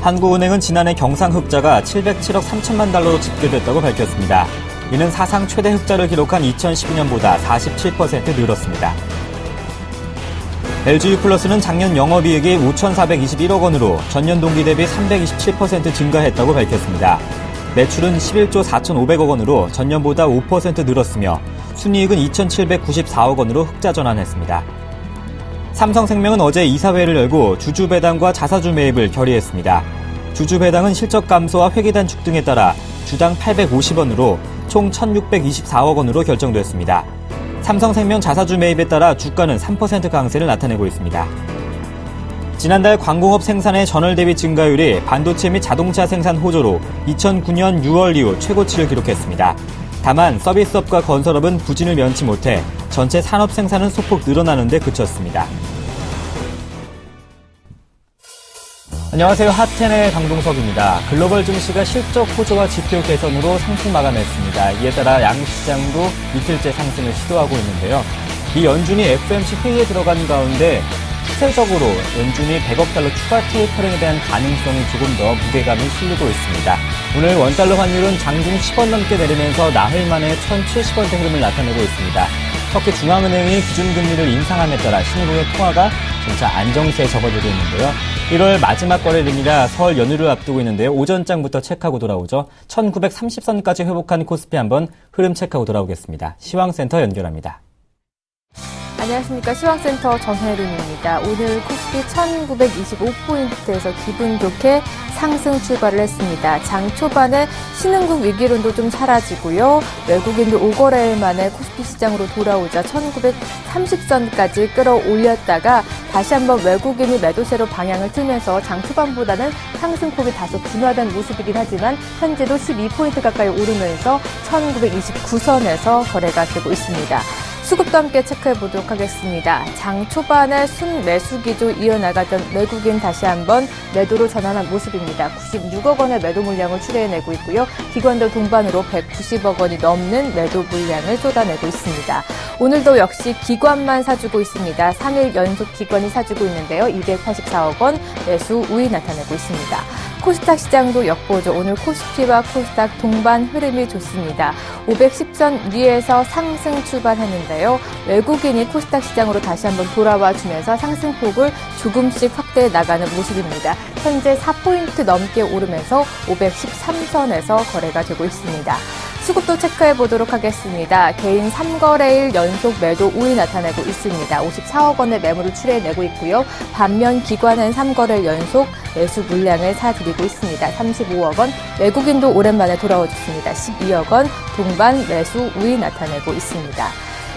한국은행은 지난해 경상 흑자가 707억 3천만 달러로 집계됐다고 밝혔습니다. 이는 사상 최대 흑자를 기록한 2012년보다 47% 늘었습니다. LG유플러스는 작년 영업이익이 5,421억 원으로 전년 동기 대비 327% 증가했다고 밝혔습니다. 매출은 11조 4,500억 원으로 전년보다 5% 늘었으며 순이익은 2,794억 원으로 흑자 전환했습니다. 삼성생명은 어제 이사회를 열고 주주배당과 자사주 매입을 결의했습니다. 주주배당은 실적 감소와 회계 단축 등에 따라 주당 850원으로 총 1,624억 원으로 결정됐습니다. 삼성생명 자사주 매입에 따라 주가는 3% 강세를 나타내고 있습니다. 지난달 광공업 생산의 전월 대비 증가율이 반도체 및 자동차 생산 호조로 2009년 6월 이후 최고치를 기록했습니다. 다만 서비스업과 건설업은 부진을 면치 못해 전체 산업 생산은 소폭 늘어나는 데 그쳤습니다. 안녕하세요. 핫10의 강동석입니다. 글로벌 증시가 실적 호조와 지표 개선으로 상승 마감했습니다. 이에 따라 양시장도 이틀째 상승을 시도하고 있는데요. 미 연준이 FOMC 회의에 들어간 가운데 추세적으로 연준이 100억 달러 추가 테이퍼링에 대한 가능성이 조금 더 무게감이 실리고 있습니다. 오늘 원달러 환율은 장중 10원 넘게 내리면서 나흘 만에 1,070원대 흐름을 나타내고 있습니다. 터키 중앙은행이 기준금리를 인상함에 따라 신흥국의 통화가 점차 안정세에 접어들고 있는데요. 1월 마지막 거래일이라 설 연휴를 앞두고 있는데요. 오전장부터 체크하고 돌아오죠. 1930선까지 회복한 코스피 한번 흐름 체크하고 돌아오겠습니다. 시황센터 연결합니다. 안녕하십니까. 시황센터 정혜린입니다. 오늘 코스피 1925포인트에서 기분 좋게 상승 출발을 했습니다. 장 초반에 신흥국 위기론도 좀 사라지고요. 외국인들 5거래일 만에 코스피 시장으로 돌아오자 1930선까지 끌어올렸다가 다시 한번 외국인이 매도세로 방향을 틀면서 장 초반보다는 상승폭이 다소 둔화된 모습이긴 하지만 현재도 12포인트 가까이 오르면서 1929선에서 거래가 되고 있습니다. 수급도 함께 체크해보도록 하겠습니다. 장 초반에 순매수 기조 이어나가던 외국인 다시 한번 매도로 전환한 모습입니다. 96억 원의 매도 물량을 출해내고 있고요. 기관들 동반으로 190억 원이 넘는 매도 물량을 쏟아내고 있습니다. 오늘도 역시 기관만 사주고 있습니다. 3일 연속 기관이 사주고 있는데요. 284억 원 매수 우위 나타내고 있습니다. 코스닥 시장도 역보죠. 오늘 코스피와 코스닥 동반 흐름이 좋습니다. 510선 위에서 상승 출발했는데요. 외국인이 코스닥 시장으로 다시 한번 돌아와 주면서 상승폭을 조금씩 확대해 나가는 모습입니다. 현재 4포인트 넘게 오르면서 513선에서 거래가 되고 있습니다. 수급도 체크해 보도록 하겠습니다. 개인 3거래일 연속 매도 우위 나타내고 있습니다. 54억 원의 매물을 출해내고 있고요. 반면 기관은 3거래일 연속 매수 물량을 사들이고 있습니다. 35억 원, 외국인도 오랜만에 돌아와줬습니다. 12억 원, 동반 매수 우위 나타내고 있습니다.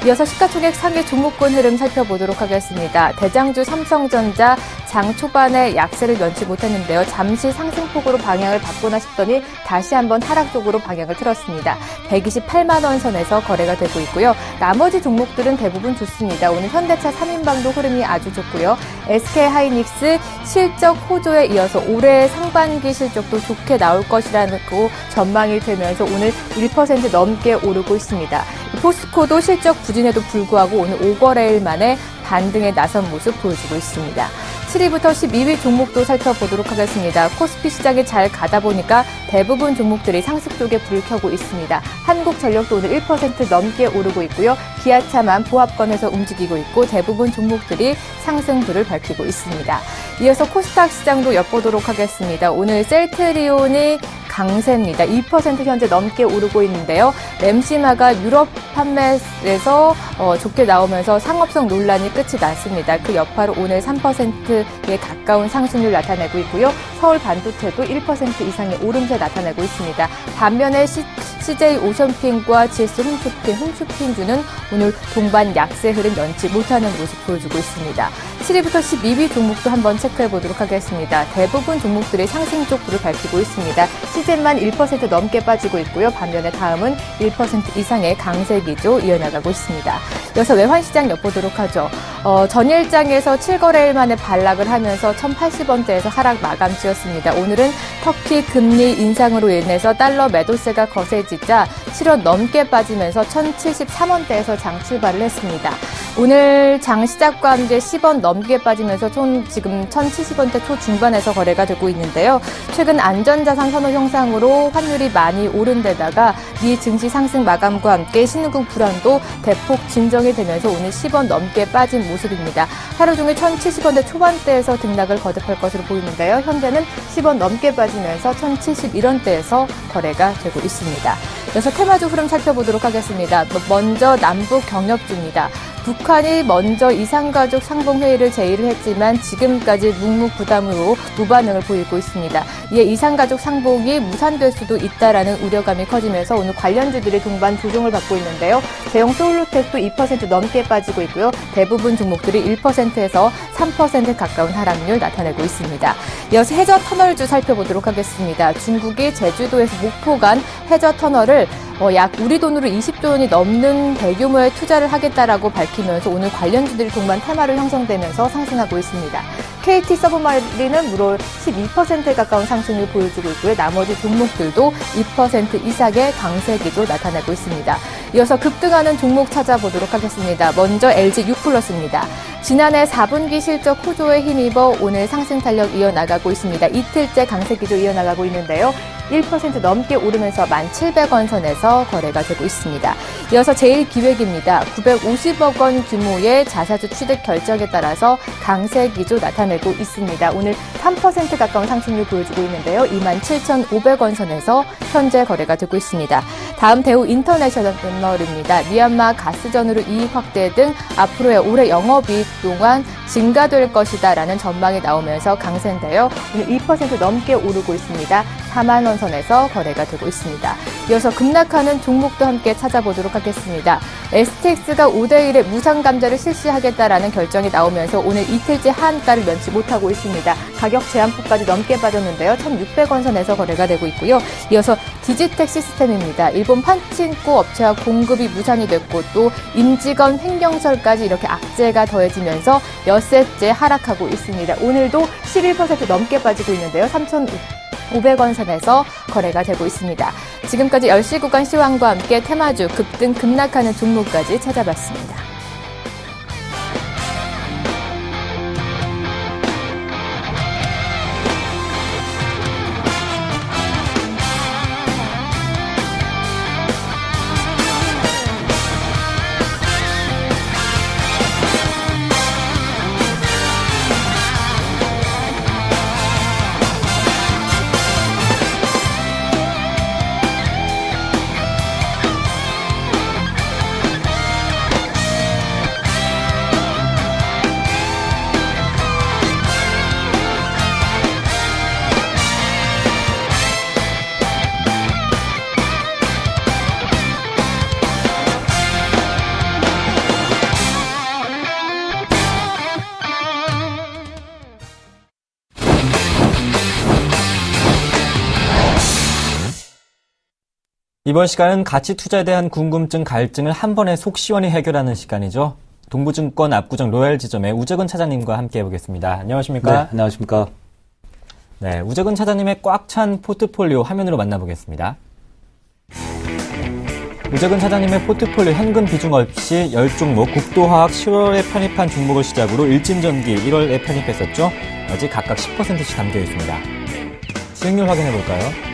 이어서 시가총액 상위 종목군 흐름 살펴보도록 하겠습니다. 대장주 삼성전자 장 초반에 약세를 면치 못했는데요. 잠시 상승폭으로 방향을 바꾸나 싶더니 다시 한번 하락 쪽으로 방향을 틀었습니다. 128만 원 선에서 거래가 되고 있고요. 나머지 종목들은 대부분 좋습니다. 오늘 현대차 3인방도 흐름이 아주 좋고요. SK하이닉스 실적 호조에 이어서 올해 상반기 실적도 좋게 나올 것이라는 전망이 되면서 오늘 1% 넘게 오르고 있습니다. 포스코도 실적 부진에도 불구하고 오늘 5거래일 만에 반등에 나선 모습 보여주고 있습니다. 7위부터 12위 종목도 살펴보도록 하겠습니다. 코스피 시장에 잘 가다 보니까 대부분 종목들이 상승 쪽에 불을 켜고 있습니다. 한국전력도 오늘 1% 넘게 오르고 있고요. 기아차만 보합권에서 움직이고 있고 대부분 종목들이 상승불을 밝히고 있습니다. 이어서 코스닥 시장도 엿보도록 하겠습니다. 오늘 셀트리온이 강세입니다. 2% 현재 넘게 오르고 있는데요. 램시마가 유럽 판매에서 좋게 나오면서 상업성 논란이 끝이 났습니다. 그 여파로 오늘 3%에 가까운 상승률 나타내고 있고요. 서울 반도체도 1% 이상의 오름세 나타내고 있습니다. 반면에 CJ 오션핑과 GS 홈쇼핑주는 오늘 동반 약세 흐름 면치 못하는 모습 보여주고 있습니다. 7위부터 12위 종목도 한번 체크해 보도록 하겠습니다. 대부분 종목들이 상승 쪽 불을 밝히고 있습니다. CJ만 1% 넘게 빠지고 있고요. 반면에 다음은 1% 이상의 강세 기조 이어나가고 있습니다. 이어서 외환시장 엿보도록 하죠. 전일장에서 7거래일 만에 반락을 하면서 1,080원대에서 하락 마감 지었습니다. 오늘은 터키 금리 인상으로 인해서 달러 매도세가 거세지자 7원 넘게 빠지면서 1,073원대에서 장 출발을 했습니다. 오늘 장 시작과 함께 10원 넘게 빠지면서 지금 1,070원대 초중반에서 거래가 되고 있는데요. 최근 안전자산 선호 형상으로 환율이 많이 오른 데다가 미 증시 상승 마감과 함께 신흥국 불안도 대폭 진정이 되면서 오늘 10원 넘게 빠진 모습입니다. 하루 종일 1,070원대 초반대에서 등락을 거듭할 것으로 보이는데요. 현재는 10원 넘게 빠지면서 1,071원대에서 거래가 되고 있습니다. 그래서 테마주 흐름 살펴보도록 하겠습니다. 먼저 남북 경협주입니다. 북한이 먼저 이산가족 상봉회의를 제의를 했지만 지금까지 묵묵부담으로 무반응을 보이고 있습니다. 이에 이산가족 상봉이 무산될 수도 있다라는 우려감이 커지면서 오늘 관련주들이 동반 조정을 받고 있는데요. 대형 솔루텍도 2% 넘게 빠지고 있고요. 대부분 종목들이 1%에서 3% 가까운 하락률 나타내고 있습니다. 이어서 해저 터널주 살펴보도록 하겠습니다. 중국이 제주도에서 목포 간 해저 터널을 약 우리 돈으로 20조 원이 넘는 대규모의 투자를 하겠다라고 밝히면서 오늘 관련주들이 동반 테마로 형성되면서 상승하고 있습니다. KT 서브마린은 무려 12%에 가까운 상승을 보여주고 있고요. 나머지 종목들도 2% 이상의 강세 기조 나타내고 있습니다. 이어서 급등하는 종목 찾아보도록 하겠습니다. 먼저 LG U+입니다. 지난해 4분기 실적 호조에 힘입어 오늘 상승 탄력 이어나가고 있습니다. 이틀째 강세 기조 이어나가고 있는데요. 1% 넘게 오르면서 1,700원 선에서 거래가 되고 있습니다. 이어서 제일기획입니다. 950억 원 규모의 자사주 취득 결정에 따라서 강세 기조 나타내고 있습니다. 오늘 3% 가까운 상승률 보여주고 있는데요. 27,500원 선에서 현재 거래가 되고 있습니다. 다음 대우 인터내셔널입니다. 미얀마 가스전으로 이익 확대 등 앞으로의 올해 영업이익 동안 증가될 것이다라는 전망이 나오면서 강세인데요. 오늘 2% 넘게 오르고 있습니다. 4만 원 선에서 거래가 되고 있습니다. 이어서 급락하는 종목도 함께 찾아보도록 하겠습니다. STX가 5대1의 무상감자를 실시하겠다라는 결정이 나오면서 오늘 이틀째 한가를 면치 못하고 있습니다. 가격 제한폭까지 넘게 빠졌는데요. 1,600원 선에서 거래가 되고 있고요. 이어서 디지텍 시스템입니다. 일본 판친코 업체와 공급이 무산이 됐고 또 임직원 횡령설까지 이렇게 악재가 더해지면서 엿새째 하락하고 있습니다. 오늘도 11% 넘게 빠지고 있는데요. 3,500원 선에서 거래가 되고 있습니다. 지금까지 10시 구간 시황과 함께 테마주 급등 급락하는 종목까지 찾아봤습니다. 이번 시간은 가치 투자에 대한 궁금증, 갈증을 한 번에 속 시원히 해결하는 시간이죠. 동부증권 압구정 로얄지점의 우재근 차장님과 함께 해보겠습니다. 안녕하십니까? 네, 안녕하십니까? 네, 우재근 차장님의 꽉 찬 포트폴리오 화면으로 만나보겠습니다. 우재근 차장님의 포트폴리오 현금 비중 없이 10종목 국도화학 10월에 편입한 종목을 시작으로 일진전기 1월에 편입했었죠. 아직 각각 10%씩 담겨 있습니다. 수익률 확인해 볼까요?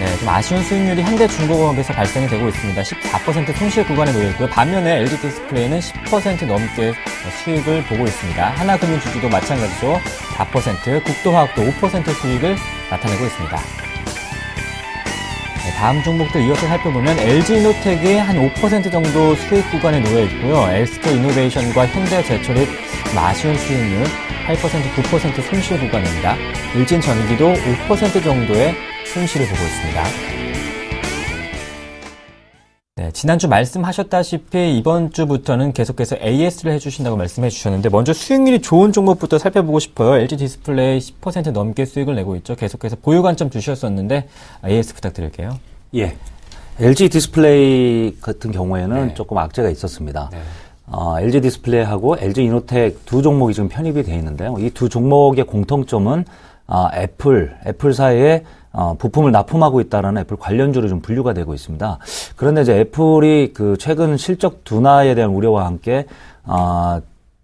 네, 좀 아쉬운 수익률이 현대중공업에서 발생이 되고 있습니다. 14% 손실 구간에 놓여 있고요. 반면에 LG디스플레이는 10% 넘게 수익을 보고 있습니다. 하나금융주주도 마찬가지로 4%, 국도화학도 5% 수익을 나타내고 있습니다. 네, 다음 종목들 이어서 살펴보면 LG이노텍이 한 5% 정도 수익 구간에 놓여 있고요. SK이노베이션과 현대제철이 아쉬운 수익률 8%, 9% 손실 구간입니다. 일진전기도 5% 정도의 손실을 보고 있습니다. 네, 지난주 말씀하셨다시피 이번 주부터는 계속해서 AS를 해주신다고 말씀해 주셨는데 먼저 수익률이 좋은 종목부터 살펴보고 싶어요. LG 디스플레이 10% 넘게 수익을 내고 있죠. 계속해서 보유 관점 주셨었는데 AS 부탁드릴게요. 예. LG 디스플레이 같은 경우에는 네. 조금 악재가 있었습니다. 네. LG 디스플레이하고 LG 이노텍 두 종목이 지금 편입이 되어 있는데요. 이 두 종목의 공통점은 애플사에 부품을 납품하고 있다라는 애플 관련주로 좀 분류가 되고 있습니다. 그런데 이제 애플이 그 최근 실적 둔화에 대한 우려와 함께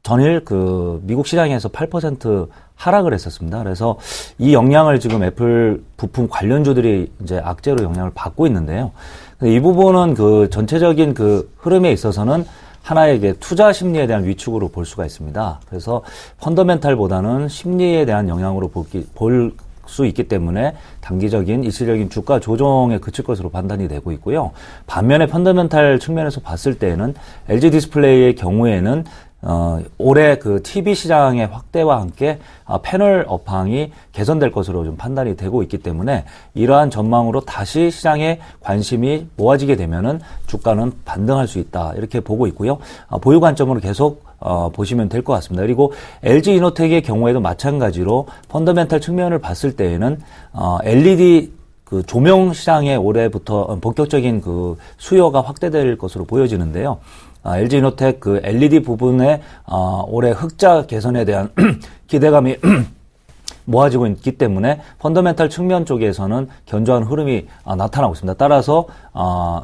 전일 그 미국 시장에서 8% 하락을 했었습니다. 그래서 이 영향을 지금 애플 부품 관련주들이 이제 악재로 영향을 받고 있는데요. 이 부분은 그 전체적인 그 흐름에 있어서는 하나의 이게 투자 심리에 대한 위축으로 볼 수가 있습니다. 그래서 펀더멘탈보다는 심리에 대한 영향으로 볼 수 있기 때문에 단기적인 일시적인 주가 조정에 그칠 것으로 판단이 되고 있고요. 반면에 펀더멘탈 측면에서 봤을 때에는 LG 디스플레이의 경우에는 올해 그 TV 시장의 확대와 함께 패널 업황이 개선될 것으로 좀 판단이 되고 있기 때문에 이러한 전망으로 다시 시장에 관심이 모아지게 되면은 주가는 반등할 수 있다 이렇게 보고 있고요. 보유 관점으로 계속 보시면 될 것 같습니다. 그리고 LG 이노텍의 경우에도 마찬가지로 펀더멘탈 측면을 봤을 때에는 LED 그 조명 시장에 올해부터 본격적인 그 수요가 확대될 것으로 보여지는데요. LG 이노텍 그 LED 부분에 올해 흑자 개선에 대한 기대감이 모아지고 있기 때문에 펀더멘탈 측면 쪽에서는 견조한 흐름이 나타나고 있습니다. 따라서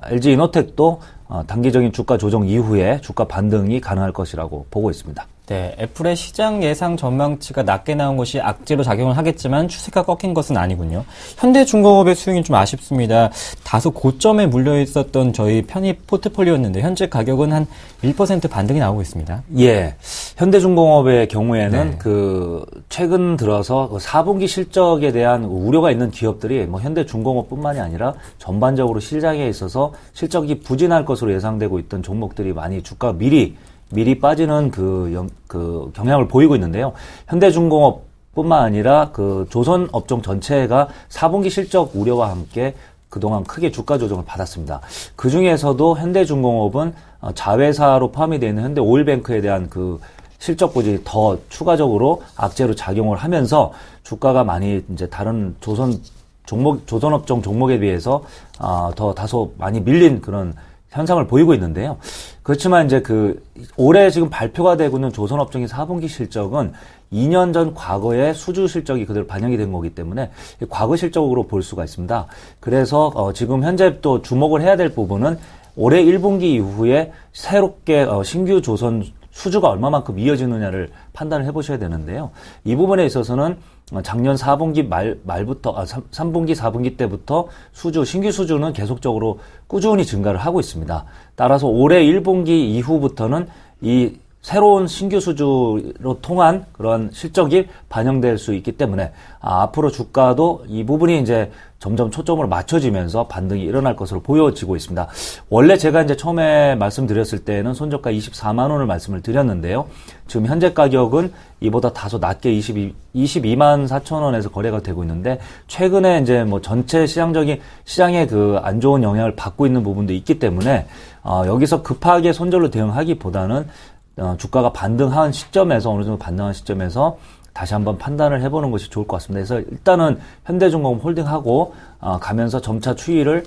LG 이노텍도 단기적인 주가 조정 이후에 주가 반등이 가능할 것이라고 보고 있습니다. 네, 애플의 시장 예상 전망치가 낮게 나온 것이 악재로 작용을 하겠지만 추세가 꺾인 것은 아니군요. 현대중공업의 수익이 좀 아쉽습니다. 다소 고점에 물려 있었던 저희 편입 포트폴리오였는데 현재 가격은 한 1% 반등이 나오고 있습니다. 예, 현대중공업의 경우에는 네. 그 최근 들어서 4분기 실적에 대한 우려가 있는 기업들이 뭐 현대중공업뿐만이 아니라 전반적으로 시장에 있어서 실적이 부진할 것으로 예상되고 있던 종목들이 많이 주가가 미리 빠지는 그 경향을 보이고 있는데요. 현대중공업뿐만 아니라 그 조선 업종 전체가 4분기 실적 우려와 함께 그동안 크게 주가 조정을 받았습니다. 그 중에서도 현대중공업은 자회사로 포함이 되어 있는 현대오일뱅크에 대한 그 실적 부진이 더 추가적으로 악재로 작용을 하면서 주가가 많이 이제 다른 조선업종 종목에 비해서 더 다소 많이 밀린 그런 현상을 보이고 있는데요. 그렇지만 이제 올해 지금 발표가 되고 있는 조선업종의 4분기 실적은 2년 전 과거의 수주 실적이 그대로 반영이 된 거기 때문에 과거 실적으로 볼 수가 있습니다. 그래서 지금 현재 또 주목을 해야 될 부분은 올해 1분기 이후에 새롭게 신규 조선 수주가 얼마만큼 이어지느냐를 판단을 해보셔야 되는데요. 이 부분에 있어서는 작년 4분기 말부터 3분기, 4분기 때부터 신규 수주는 계속적으로 꾸준히 증가를 하고 있습니다. 따라서 올해 1분기 이후부터는 이 새로운 신규 수주로 통한 그런 실적이 반영될 수 있기 때문에 앞으로 주가도 이 부분이 이제 점점 초점으로 맞춰지면서 반등이 일어날 것으로 보여지고 있습니다. 원래 제가 이제 처음에 말씀드렸을 때는 손저가 24만 원을 말씀을 드렸는데요. 지금 현재 가격은 이보다 다소 낮게 22만 4천 원에서 거래가 되고 있는데 최근에 이제 뭐 전체 시장의 그 안 좋은 영향을 받고 있는 부분도 있기 때문에 여기서 급하게 손절로 대응하기보다는 주가가 반등한 시점에서 어느 정도 반등한 시점에서 다시 한번 판단을 해보는 것이 좋을 것 같습니다. 그래서 일단은 현대중공업 홀딩하고 가면서 점차 추이를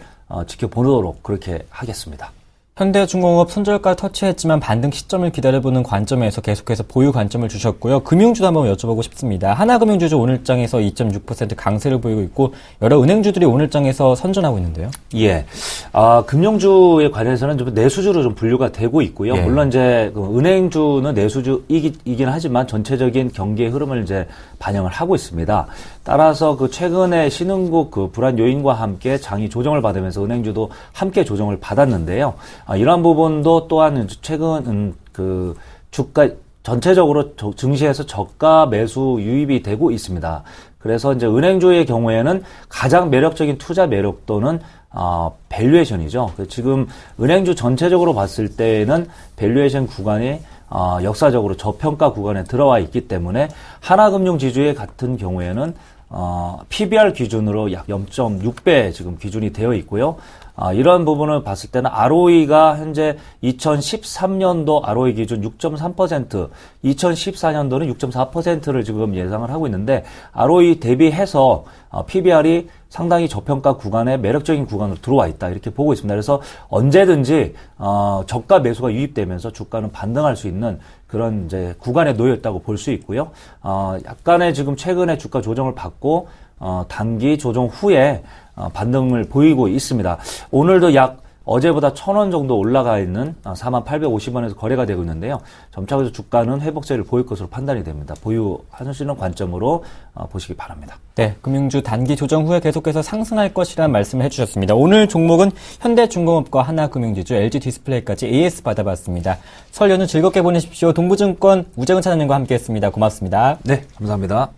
지켜보도록 그렇게 하겠습니다. 현대중공업 손절가 터치했지만 반등 시점을 기다려보는 관점에서 계속해서 보유 관점을 주셨고요. 금융주도 한번 여쭤보고 싶습니다. 하나금융주도 오늘장에서 2.6% 강세를 보이고 있고 여러 은행주들이 오늘장에서 선전하고 있는데요. 예, 금융주에 관해서는 좀 내수주로 좀 분류가 되고 있고요. 예. 물론 이제 은행주는 내수주이긴 하지만 전체적인 경기의 흐름을 이제 반영을 하고 있습니다. 따라서 최근에 신흥국 불안 요인과 함께 장이 조정을 받으면서 은행주도 함께 조정을 받았는데요. 이러한 부분도 또한 최근 주가 전체적으로 증시에서 저가 매수 유입이 되고 있습니다. 그래서 이제 은행주의 경우에는 가장 매력적인 투자 매력도는 밸류에이션이죠. 지금 은행주 전체적으로 봤을 때는 밸류에이션 구간이 역사적으로 저평가 구간에 들어와 있기 때문에 하나금융지주의 같은 경우에는 PBR 기준으로 약 0.6배 지금 기준이 되어 있고요. 이런 부분을 봤을 때는 ROE가 현재 2013년도 ROE 기준 6.3%, 2014년도는 6.4%를 지금 예상을 하고 있는데 ROE 대비해서 PBR이 상당히 저평가 구간에 매력적인 구간으로 들어와 있다 이렇게 보고 있습니다. 그래서 언제든지 저가 매수가 유입되면서 주가는 반등할 수 있는 그런 이제 구간에 놓여 있다고 볼 수 있고요. 약간의 지금 최근에 주가 조정을 받고 단기 조정 후에 반등을 보이고 있습니다. 오늘도 약 어제보다 1,000원 정도 올라가 있는 4850원에서 거래가 되고 있는데요. 점차적으로 주가는 회복세를 보일 것으로 판단이 됩니다. 보유하시는 관점으로 보시기 바랍니다. 네, 금융주 단기 조정 후에 계속해서 상승할 것이라는 말씀을 해주셨습니다. 오늘 종목은 현대중공업과 하나금융지주, LG디스플레이까지 AS 받아봤습니다. 설 연휴 즐겁게 보내십시오. 동부증권 우재근 차장님과 함께했습니다. 고맙습니다. 네, 감사합니다.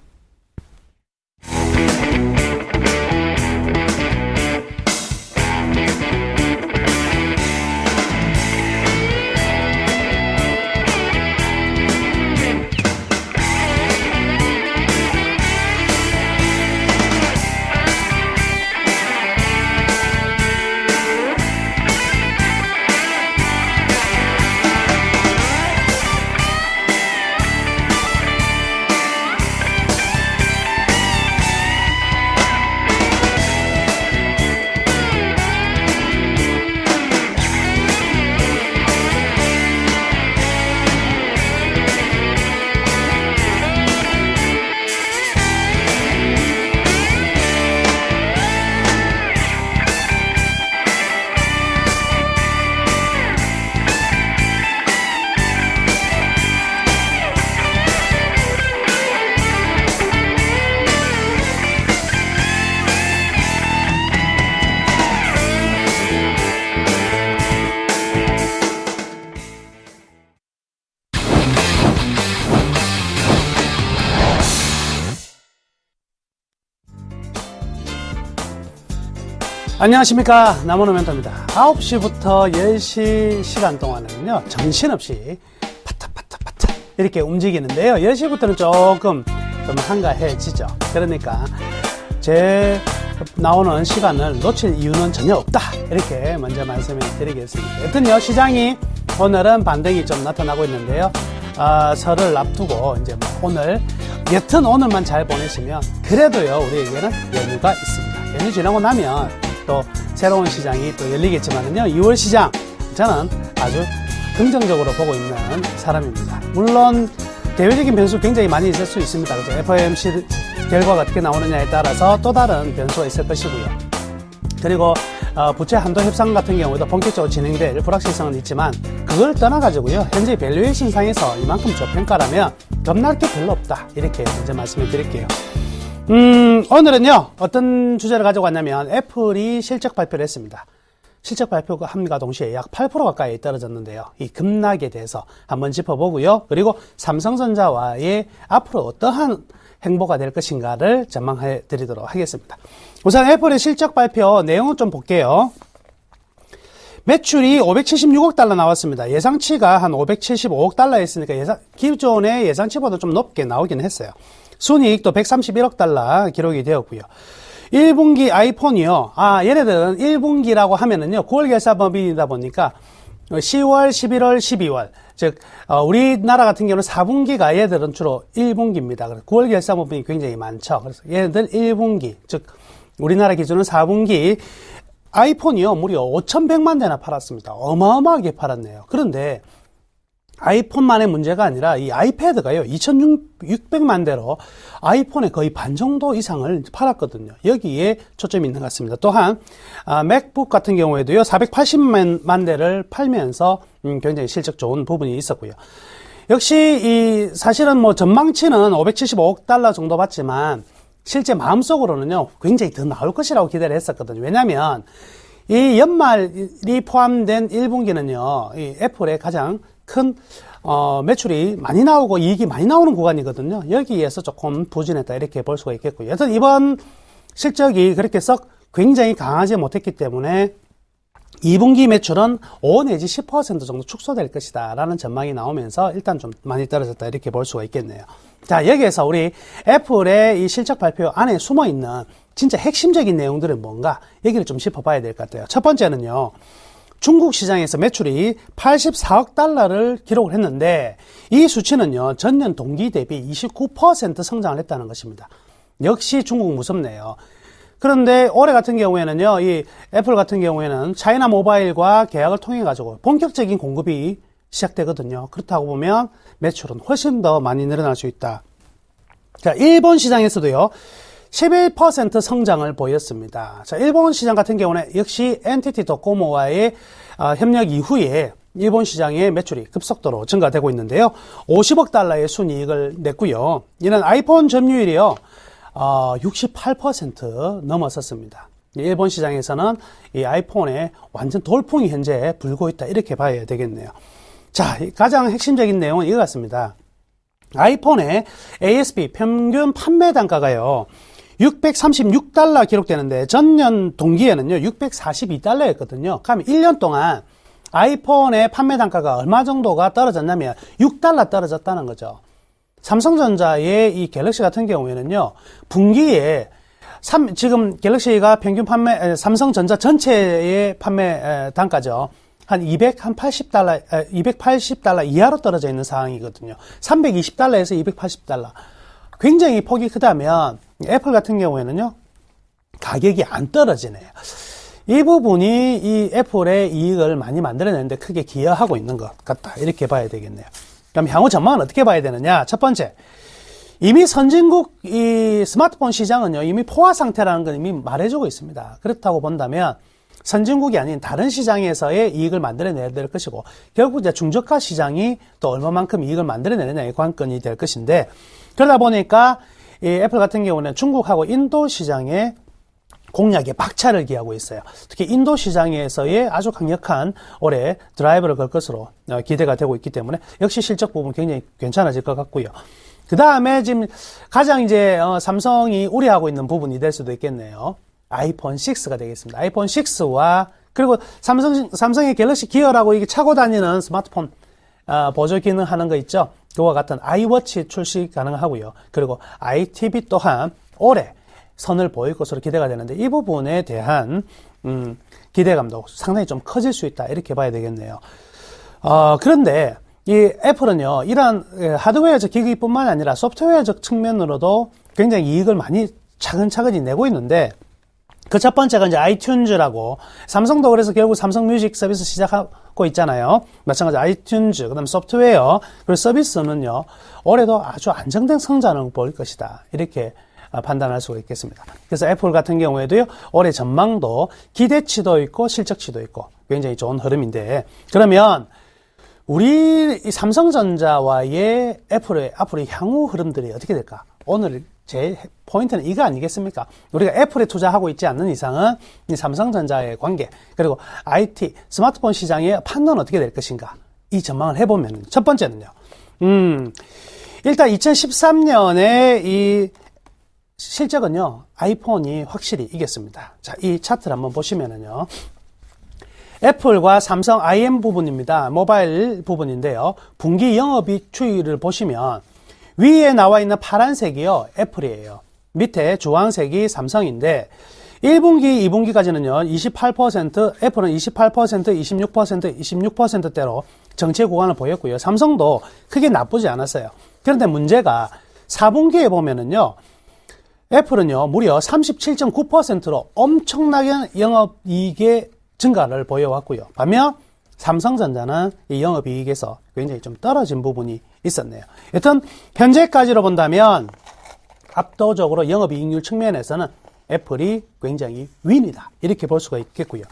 안녕하십니까. 남원호 멘토입니다. 9시부터 10시 시간 동안은요, 정신없이 파타파타파타 이렇게 움직이는데요. 10시부터는 조금 좀 한가해지죠. 그러니까 나오는 시간을 놓칠 이유는 전혀 없다. 이렇게 먼저 말씀을 드리겠습니다. 여튼요, 시장이 오늘은 반등이 좀 나타나고 있는데요. 설을 앞두고 이제 여튼 오늘만 잘 보내시면 그래도요, 우리에게는 연휴가 있습니다. 연휴 지나고 나면 또 새로운 시장이 또 열리겠지만은요, 2월 시장 저는 아주 긍정적으로 보고 있는 사람입니다. 물론 대외적인 변수 굉장히 많이 있을 수 있습니다. 그죠? FOMC 결과가 어떻게 나오느냐에 따라서 또 다른 변수가 있을 것이고요. 그리고 부채 한도 협상 같은 경우도 본격적으로 진행될 불확실성은 있지만 그걸 떠나가지고요, 현재 밸류에이션 상에서 이만큼 저평가라면 겁날 게 별로 없다. 이렇게 먼저 말씀을 드릴게요. 오늘은요, 어떤 주제를 가지고 왔냐면, 애플이 실적 발표를 했습니다. 실적 발표가 함과 동시에 약 8% 가까이 떨어졌는데요. 이 급락에 대해서 한번 짚어보고요. 그리고 삼성전자와의 앞으로 어떠한 행보가 될 것인가를 전망해 드리도록 하겠습니다. 우선 애플의 실적 발표 내용을 좀 볼게요. 매출이 576억 달러 나왔습니다. 예상치가 한 575억 달러였으니까 기존의 예상치보다 좀 높게 나오긴 했어요. 순이익도 131억 달러 기록이 되었고요. 1분기 아이폰이요. 얘네들은 1분기라고 하면은요, 9월 결산법인이다 보니까 10월, 11월, 12월. 즉, 우리나라 같은 경우는 4분기가 얘들은 주로 1분기입니다. 그래서 9월 결산법인이 굉장히 많죠. 그래서 얘네들 1분기. 즉, 우리나라 기준은 4분기 아이폰이요, 무려 5,100만 대나 팔았습니다. 어마어마하게 팔았네요. 그런데 아이폰만의 문제가 아니라 이 아이패드가요, 2,600만 대로 아이폰의 거의 반 정도 이상을 팔았거든요. 여기에 초점이 있는 것 같습니다. 또한 맥북 같은 경우에도요, 480만 대를 팔면서 굉장히 실적 좋은 부분이 있었고요. 역시 사실은 전망치는 575억 달러 정도 받지만 실제 마음속으로는요, 굉장히 더 나올 것이라고 기대를 했었거든요. 왜냐하면 이 연말이 포함된 1분기는요, 이 애플의 가장 큰 매출이 많이 나오고 이익이 많이 나오는 구간이거든요. 여기에서 조금 부진했다 이렇게 볼 수가 있겠고요. 여튼 이번 실적이 그렇게 썩 굉장히 강하지 못했기 때문에 2분기 매출은 5 내지 10% 정도 축소될 것이다 라는 전망이 나오면서 일단 좀 많이 떨어졌다 이렇게 볼 수가 있겠네요. 자, 여기에서 우리 애플의 이 실적 발표 안에 숨어있는 진짜 핵심적인 내용들은 뭔가 얘기를 좀 짚어봐야 될 것 같아요. 첫 번째는요. 중국 시장에서 매출이 84억 달러를 기록을 했는데 이 수치는요. 전년 동기 대비 29% 성장을 했다는 것입니다. 역시 중국 무섭네요. 그런데 올해 같은 경우에는요. 이 애플 같은 경우에는 차이나 모바일과 계약을 통해 가지고 본격적인 공급이 시작되거든요. 그렇다고 보면 매출은 훨씬 더 많이 늘어날 수 있다. 자, 일본 시장에서도요. 11% 성장을 보였습니다. 자, 일본 시장 같은 경우는 역시 NTT 도코모와의 협력 이후에 일본 시장의 매출이 급속도로 증가되고 있는데요. 50억 달러의 순이익을 냈고요. 이는 아이폰 점유율이요. 68% 넘어섰습니다. 일본 시장에서는 이 아이폰의 완전 돌풍이 현재 불고 있다. 이렇게 봐야 되겠네요. 자, 가장 핵심적인 내용은 이거 같습니다. 아이폰의 ASP 평균 판매 단가가요. 636달러 기록되는데 전년 동기에는요. 642달러였거든요. 그럼 1년 동안 아이폰의 판매 단가가 얼마 정도가 떨어졌냐면 6달러 떨어졌다는 거죠. 삼성전자의 이 갤럭시 같은 경우에는요. 분기에 지금 갤럭시가 평균 판매 삼성전자 전체의 판매 단가죠. 한 280달러 이하로 떨어져 있는 상황이거든요. 320달러에서 280달러. 굉장히 폭이 크다면 애플 같은 경우에는요. 가격이 안 떨어지네요. 이 부분이 이 애플의 이익을 많이 만들어내는데 크게 기여하고 있는 것 같다. 이렇게 봐야 되겠네요. 그럼 향후 전망은 어떻게 봐야 되느냐? 첫 번째. 이미 선진국 이 스마트폰 시장은요. 이미 포화 상태라는 걸 이미 말해주고 있습니다. 그렇다고 본다면 선진국이 아닌 다른 시장에서의 이익을 만들어내야 될 것이고 결국 이제 중저가 시장이 또 얼마만큼 이익을 만들어내느냐의 관건이 될 것인데 그러다 보니까 이 애플 같은 경우는 중국하고 인도 시장의 공략에 박차를 기하고 있어요. 특히 인도 시장에서의 아주 강력한 올해 드라이버를 걸 것으로 기대가 되고 있기 때문에 역시 실적 부분 굉장히 괜찮아질 것 같고요. 그 다음에 지금 가장 이제 삼성이 우려하고 있는 부분이 될 수도 있겠네요. 아이폰 6가 되겠습니다. 아이폰 6와 그리고 삼성의 갤럭시 기어라고 이게 차고 다니는 스마트폰 보조 기능 하는 거 있죠. 그와 같은 아이워치 출시 가능하고요. 그리고 ITV 또한 올해 선을 보일 것으로 기대가 되는데 이 부분에 대한 기대감도 상당히 좀 커질 수 있다. 이렇게 봐야 되겠네요. 그런데 이 애플은요. 이러한 하드웨어적 기기뿐만 아니라 소프트웨어적 측면으로도 굉장히 이익을 많이 차근차근히 내고 있는데 그 첫 번째가 이제 아이튠즈라고 삼성도 그래서 결국 삼성 뮤직 서비스 시작하고 있잖아요. 마찬가지로 아이튠즈, 그다음 소프트웨어, 그리고 서비스는요. 올해도 아주 안정된 성장을 보일 것이다. 이렇게 판단할 수가 있겠습니다. 그래서 애플 같은 경우에도요. 올해 전망도 기대치도 있고 실적치도 있고 굉장히 좋은 흐름인데 그러면 우리 삼성전자와의 애플의 앞으로의 향후 흐름들이 어떻게 될까? 오늘 제 포인트는 이거 아니겠습니까? 우리가 애플에 투자하고 있지 않는 이상은 이 삼성전자의 관계 그리고 IT 스마트폰 시장의 판도는 어떻게 될 것인가? 이 전망을 해보면 첫 번째는요. 일단 2013년에 이 실적은요. 아이폰이 확실히 이겼습니다. 자, 이 차트를 한번 보시면은요. 애플과 삼성 IM 부분입니다. 모바일 부분인데요. 분기 영업이익 추이를 보시면 위에 나와 있는 파란색이요. 애플이에요. 밑에 주황색이 삼성인데 1분기, 2분기까지는요. 28%, 애플은 28%, 26%, 26%대로 정체 구간을 보였고요. 삼성도 크게 나쁘지 않았어요. 그런데 문제가 4분기에 보면은요. 애플은요. 무려 37.9%로 엄청나게 영업이익의 증가를 보여왔고요. 반면 삼성전자는 이 영업이익에서 굉장히 좀 떨어진 부분이 있었네요. 여튼 현재까지로 본다면 압도적으로 영업이익률 측면에서는 애플이 굉장히 윈이다. 이렇게 볼 수가 있겠고요.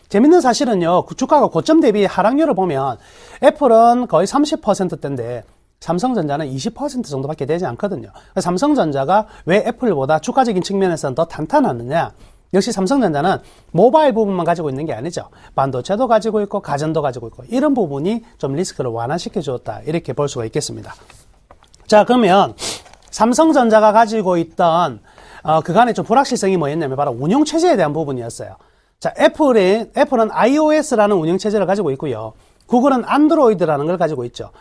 재밌는 사실은요. 주가가 고점 대비 하락률을 보면 애플은 거의 30%대인데 삼성전자는 20% 정도밖에 되지 않거든요. 삼성전자가 왜 애플보다 주가적인 측면에서는 더 탄탄하느냐? 역시 삼성전자는 모바일 부분만 가지고 있는 게 아니죠. 반도체도 가지고 있고 가전도 가지고 있고 이런 부분이 좀 리스크를 완화시켜 주었다. 이렇게 볼 수가 있겠습니다. 자, 그러면 삼성전자가 가지고 있던 그간의 좀 불확실성이 뭐였냐면 바로 운영체제에 대한 부분이었어요. 자, 애플은 iOS라는 운영체제를 가지고 있고요. 구글은 안드로이드라는 걸 가지고 있죠.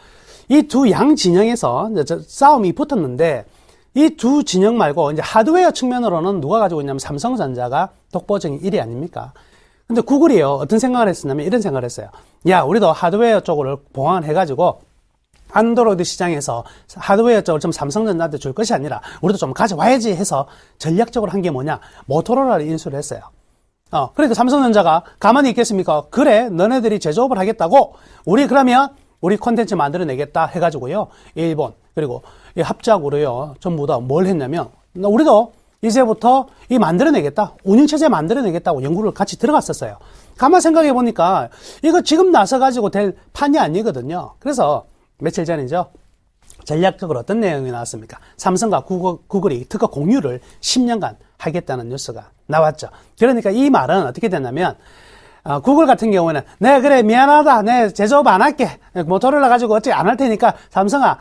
이 두 양 진영에서 싸움이 붙었는데 이 두 진영 말고 이제 하드웨어 측면으로는 누가 가지고 있냐면 삼성전자가 독보적인 1위 아닙니까? 근데 구글이요, 어떤 생각을 했었냐면 이런 생각을 했어요. 야, 우리도 하드웨어 쪽을 보완해가지고 안드로이드 시장에서 하드웨어 쪽을 좀 삼성전자한테 줄 것이 아니라 우리도 좀 가져와야지 해서 전략적으로 한 게 뭐냐? 모토로라를 인수를 했어요. 그러니까 삼성전자가 가만히 있겠습니까? 그래, 너네들이 제조업을 하겠다고 우리 그러면 우리 콘텐츠 만들어내겠다 해가지고요. 일본, 그리고 이 합작으로요. 전부 다 뭘 했냐면 우리도 이제부터 이 만들어내겠다. 운영체제 만들어내겠다고 연구를 같이 들어갔었어요. 가만 생각해 보니까 이거 지금 나서가지고 될 판이 아니거든요. 그래서 며칠 전이죠. 전략적으로 어떤 내용이 나왔습니까? 삼성과 구글이 특허 공유를 10년간 하겠다는 뉴스가 나왔죠. 그러니까 이 말은 어떻게 됐냐면 구글 같은 경우에는 네 그래 미안하다 내 제조업 안 할게 모토로라 가지고 어찌 안 할 테니까 삼성아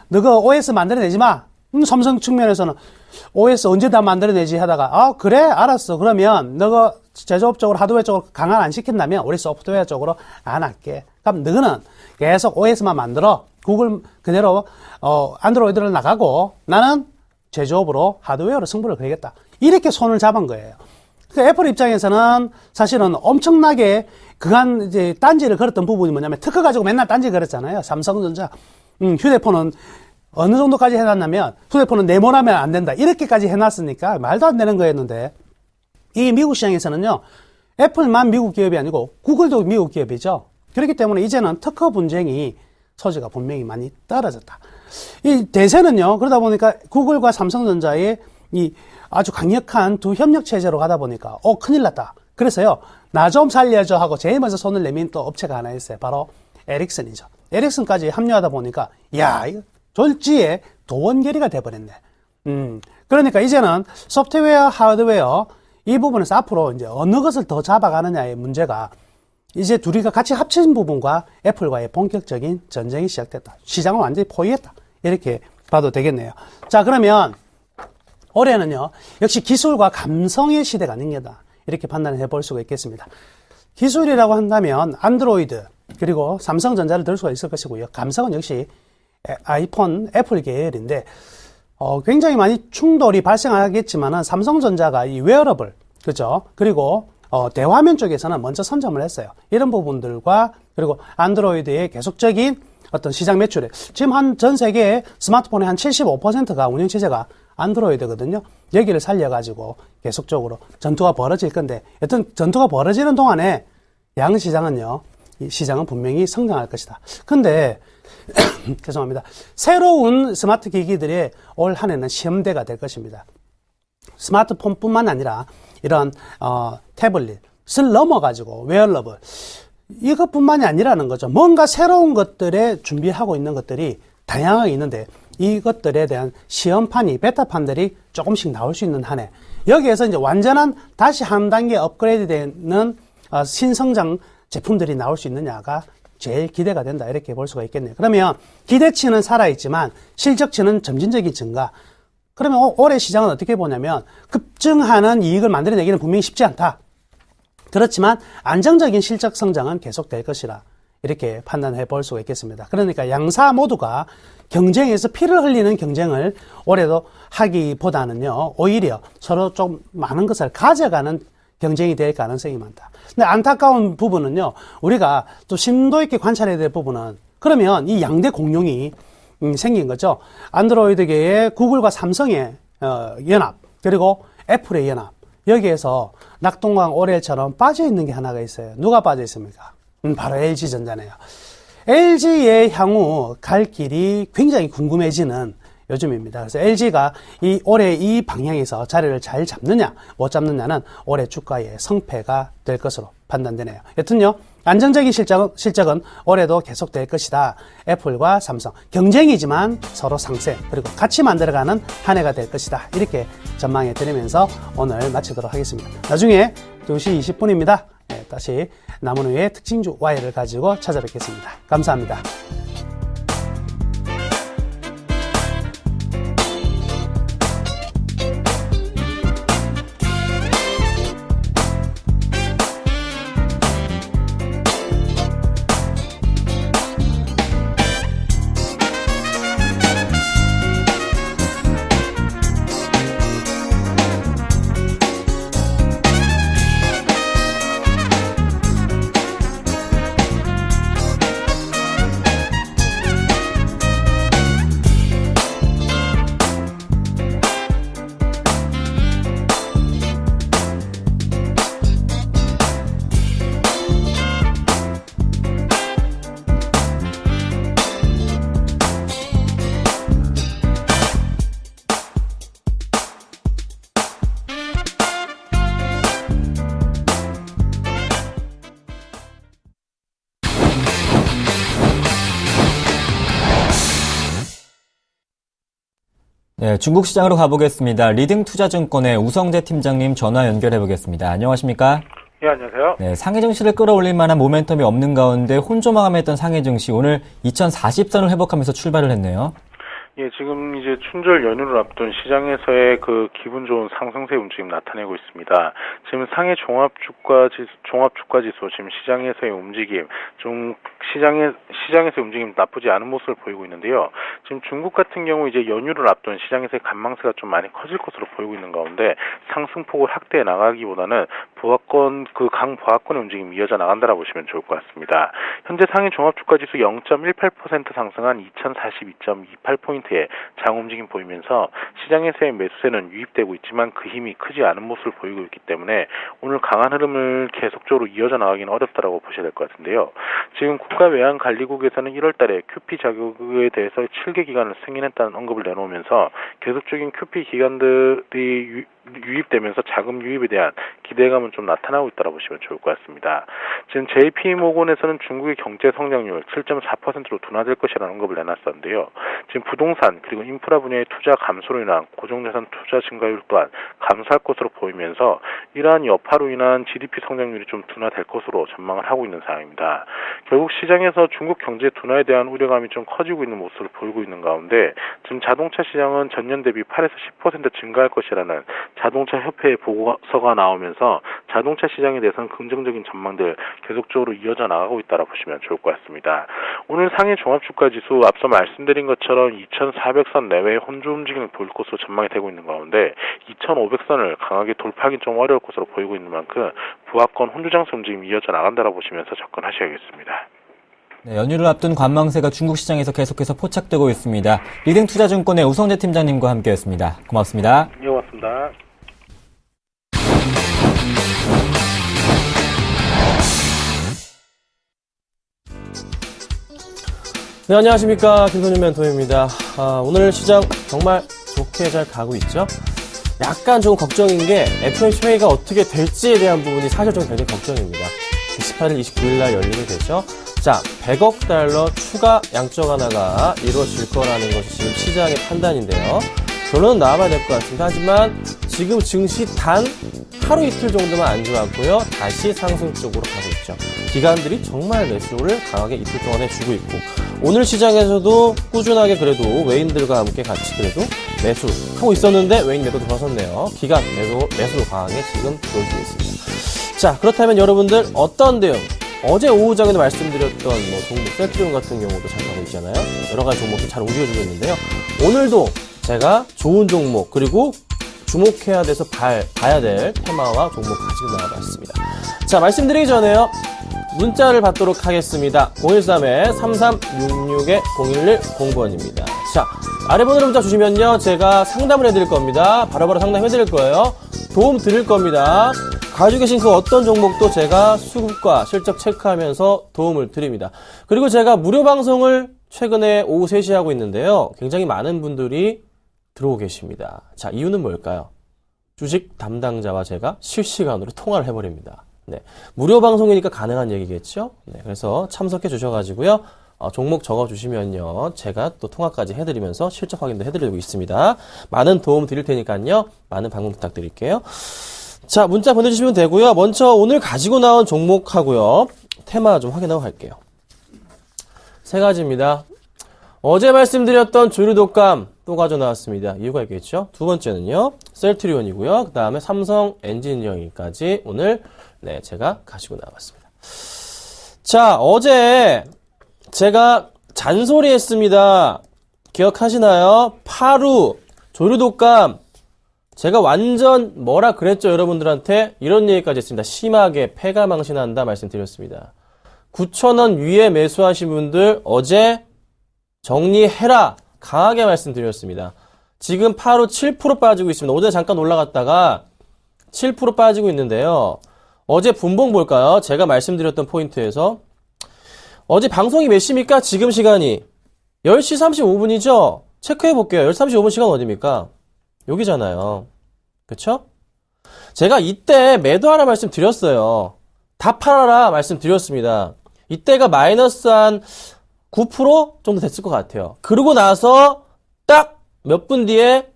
너가 OS 만들어내지 마. 삼성 측면에서는 OS 언제 다 만들어내지 하다가 그래 알았어 그러면 너가 제조업 쪽으로 하드웨어 쪽으로 강화 안 시킨다면 우리 소프트웨어 쪽으로 안 할게. 그럼 너는 계속 OS만 만들어 구글 그대로 안드로이드를 나가고 나는 제조업으로 하드웨어로 승부를 걸겠다. 이렇게 손을 잡은 거예요. 그러니까 애플 입장에서는 사실은 엄청나게 그간 이제 딴지를 걸었던 부분이 뭐냐면 특허 가지고 맨날 딴지 걸었잖아요. 삼성전자 휴대폰은 어느 정도까지 해놨냐면 휴대폰은 네모나면 안 된다. 이렇게까지 해놨으니까 말도 안 되는 거였는데 이 미국 시장에서는요. 애플만 미국 기업이 아니고 구글도 미국 기업이죠. 그렇기 때문에 이제는 특허 분쟁이 소지가 분명히 많이 떨어졌다. 이 대세는요. 그러다 보니까 구글과 삼성전자의 이 아주 강력한 두 협력 체제로 가다 보니까 큰일 났다. 그래서요. 나 좀 살려줘 하고 제일 먼저 손을 내민 또 업체가 하나 있어요. 바로 에릭슨이죠. 에릭슨까지 합류하다 보니까 야 이거 졸지에 도원결의가 돼버렸네. 그러니까 이제는 소프트웨어, 하드웨어 이 부분에서 앞으로 이제 어느 것을 더 잡아가느냐의 문제가 이제 둘이가 같이 합친 부분과 애플과의 본격적인 전쟁이 시작됐다. 시장을 완전히 포위했다. 이렇게 봐도 되겠네요. 자, 그러면 올해는요, 역시 기술과 감성의 시대가 아닌게다. 이렇게 판단해 볼 수가 있겠습니다. 기술이라고 한다면 안드로이드, 그리고 삼성전자를 들 수가 있을 것이고요. 감성은 역시 아이폰, 애플 계열인데, 굉장히 많이 충돌이 발생하겠지만은 삼성전자가 이 웨어러블, 그죠? 그리고 대화면 쪽에서는 먼저 선점을 했어요. 이런 부분들과 그리고 안드로이드의 계속적인 어떤 시장 매출에 지금 전 세계의 스마트폰의 한 75%가 운영체제가 안드로이드거든요. 여기를 살려가지고 계속적으로 전투가 벌어질 건데 여튼 전투가 벌어지는 동안에 양 시장은요. 이 시장은 분명히 성장할 것이다. 근데 죄송합니다. 새로운 스마트 기기들이 올 한 해는 시험대가 될 것입니다. 스마트폰뿐만 아니라 이런 태블릿을 넘어가지고 웨어러블 이것뿐만이 아니라는 거죠. 뭔가 새로운 것들에 준비하고 있는 것들이 다양하게 있는데 이것들에 대한 시험판이 베타판들이 조금씩 나올 수 있는 한 해. 여기에서 이제 완전한 다시 한 단계 업그레이드 되는 신성장 제품들이 나올 수 있느냐가 제일 기대가 된다. 이렇게 볼 수가 있겠네요. 그러면 기대치는 살아있지만 실적치는 점진적인 증가. 그러면 올해 시장은 어떻게 보냐면 급증하는 이익을 만들어내기는 분명히 쉽지 않다. 그렇지만 안정적인 실적 성장은 계속될 것이라 이렇게 판단해 볼 수가 있겠습니다. 그러니까 양사 모두가 경쟁에서 피를 흘리는 경쟁을 올해도 하기보다는요. 오히려 서로 좀 많은 것을 가져가는 경쟁이 될 가능성이 많다. 근데 안타까운 부분은요. 우리가 또 심도 있게 관찰해야 될 부분은 그러면 이 양대 공룡이 생긴 거죠. 안드로이드계의 구글과 삼성의 연합 그리고 애플의 연합 여기에서 낙동강 오렐처럼 빠져있는 게 하나가 있어요. 누가 빠져있습니까? 바로 LG전자네요. LG의 향후 갈 길이 굉장히 궁금해지는 요즘입니다. 그래서 LG가 올해 이 방향에서 자리를 잘 잡느냐 못 잡느냐는 올해 주가의 성패가 될 것으로 판단되네요. 여튼요. 안정적인 실적은 올해도 계속될 것이다. 애플과 삼성 경쟁이지만 서로 상생 그리고 같이 만들어가는 한 해가 될 것이다. 이렇게 전망해 드리면서 오늘 마치도록 하겠습니다. 나중에 2시 20분입니다. 다시 남은 후에 특징주 Y를 가지고 찾아뵙겠습니다. 감사합니다. 네, 중국 시장으로 가보겠습니다. 리딩투자증권의 우성재 팀장님 전화 연결해 보겠습니다. 안녕하십니까? 예, 안녕하세요. 네, 상해 증시를 끌어올릴 만한 모멘텀이 없는 가운데 혼조마감했던 상해 증시 오늘 2040선을 회복하면서 출발을 했네요. 예, 지금 이제 춘절 연휴를 앞둔 시장에서의 그 기분 좋은 상승세 움직임 나타내고 있습니다. 지금 상해 종합주가지수 지금 시장에서의 움직임 좀 시장에서의 움직임 나쁘지 않은 모습을 보이고 있는데요. 지금 중국 같은 경우 이제 연휴를 앞둔 시장에서의 관망세가 좀 많이 커질 것으로 보이고 있는 가운데 상승폭을 확대해 나가기보다는 강보합권의 움직임이 이어져 나간다라고 보시면 좋을 것 같습니다. 현재 상해 종합주가지수 0.18% 상승한 2042.28포인트 장 움직임 보이면서 시장에서의 매수세는 유입되고 있지만 그 힘이 크지 않은 모습을 보이고 있기 때문에 오늘 강한 흐름을 계속적으로 이어져 나가기는 어렵다라고 보셔야 될 것 같은데요. 지금 국가외환관리국에서는 1월 달에 QP 자격에 대해서 7개 기간을 승인했다는 언급을 내놓으면서 계속적인 QP 기간들이 유입되면서 자금 유입에 대한 기대감은 좀 나타나고 있다고 보시면 좋을 것 같습니다. 지금 JP모건에서는 중국의 경제 성장률 7.4%로 둔화될 것이라는 언급을 내놨었는데요. 지금 부동산 그리고 인프라 분야의 투자 감소로 인한 고정자산 투자 증가율 또한 감소할 것으로 보이면서 이러한 여파로 인한 GDP 성장률이 좀 둔화될 것으로 전망을 하고 있는 상황입니다. 결국 시장에서 중국 경제 둔화에 대한 우려감이 좀 커지고 있는 모습을 보이고 있는 가운데 지금 자동차 시장은 전년 대비 8에서 10% 증가할 것이라는 자동차 협회의 보고서가 나오면서 자동차 시장에 대해서는 긍정적인 전망들 계속적으로 이어져 나가고 있다고 보시면 좋을 것 같습니다. 오늘 상해 종합주가지수 앞서 말씀드린 것처럼 2400선 내외의 혼조 움직임을 보일 것으로 전망이 되고 있는 가운데 2500선을 강하게 돌파하기 좀 어려울 것으로 보이고 있는 만큼 부합권 혼조장세 움직임이 이어져 나간다고 보시면서 접근하셔야겠습니다. 네, 연휴를 앞둔 관망세가 중국 시장에서 계속해서 포착되고 있습니다. 리딩투자증권의 우성재 팀장님과 함께했습니다. 고맙습니다. 예, 고맙습니다. 네, 안녕하십니까. 김선윤 멘토입니다. 오늘 시장 정말 좋게 잘 가고 있죠? 약간 좀 걱정인 게 FOMC 회의가 어떻게 될지에 대한 부분이 사실 좀 굉장히 걱정입니다. 28일, 29일 날 열리게 되죠. 자, 100억 달러 추가 양적 완화가 이루어질 거라는 것이 지금 시장의 판단인데요. 결론은 나와봐야 될 것 같습니다. 하지만 지금 증시 단 하루 이틀 정도만 안 좋았고요. 다시 상승 쪽으로 가고 있죠. 기관들이 정말 매수를 강하게 이틀 동안 해주고 있고 오늘 시장에서도 꾸준하게 그래도 외인들과 함께 같이 그래도 매수하고 있었는데 외인 매도 들어섰네요. 기관 매수로 강하게 지금 보여주고 있습니다. 자, 그렇다면 여러분들 어떤 대응? 어제 오후장에도 말씀드렸던 종목 셀트리온 같은 경우도 잘 가고 있잖아요. 여러 가지 종목도 잘 움직여주고 있는데요. 오늘도 제가 좋은 종목 그리고 주목해야 돼서 봐야 될 테마와 종목 가지고 나와봤습니다. 자, 말씀드리기 전에요. 문자를 받도록 하겠습니다. 013-3366-0110번입니다. 자, 아래 번호로 문자 주시면요. 제가 상담을 해드릴 겁니다. 바로바로 상담해드릴 거예요. 도움 드릴 겁니다. 가지고 계신 그 어떤 종목도 제가 수급과 실적 체크하면서 도움을 드립니다. 그리고 제가 무료 방송을 최근에 오후 3시에 하고 있는데요. 굉장히 많은 분들이 들어오고 계십니다. 자, 이유는 뭘까요? 주식 담당자와 제가 실시간으로 통화를 해버립니다. 네. 무료 방송이니까 가능한 얘기겠죠? 네. 그래서 참석해 주셔가지고요. 종목 적어주시면요. 제가 또 통화까지 해드리면서 실적 확인도 해드리고 있습니다. 많은 도움 드릴 테니까요. 많은 방문 부탁드릴게요. 자, 문자 보내주시면 되고요. 먼저 오늘 가지고 나온 종목하고요. 테마 좀 확인하고 갈게요. 3가지입니다. 어제 말씀드렸던 조류독감 또 가져 나왔습니다. 이유가 있겠죠? 두 번째는요. 셀트리온이고요. 그 다음에 삼성 엔지니어링까지 오늘 제가 가지고 나왔습니다. 자, 어제 제가 잔소리 했습니다. 기억하시나요? 파루, 조류독감. 제가 완전 뭐라 그랬죠, 여러분들한테? 이런 얘기까지 했습니다. 심하게 폐가 망신한다 말씀드렸습니다. 9,000원 위에 매수하신 분들 어제 정리해라. 강하게 말씀드렸습니다. 지금 파루 7% 빠지고 있습니다. 어제 잠깐 올라갔다가 7% 빠지고 있는데요. 어제 분봉 볼까요? 제가 말씀드렸던 포인트에서 어제 방송이 몇 시입니까? 지금 시간이 10시 35분이죠? 체크해 볼게요. 10시 35분 시간 어디입니까? 여기잖아요. 그쵸? 제가 이때 매도하라 말씀드렸어요. 다 팔아라 말씀드렸습니다. 이때가 마이너스 한 9% 정도 됐을 것 같아요. 그러고 나서 딱 몇 분 뒤에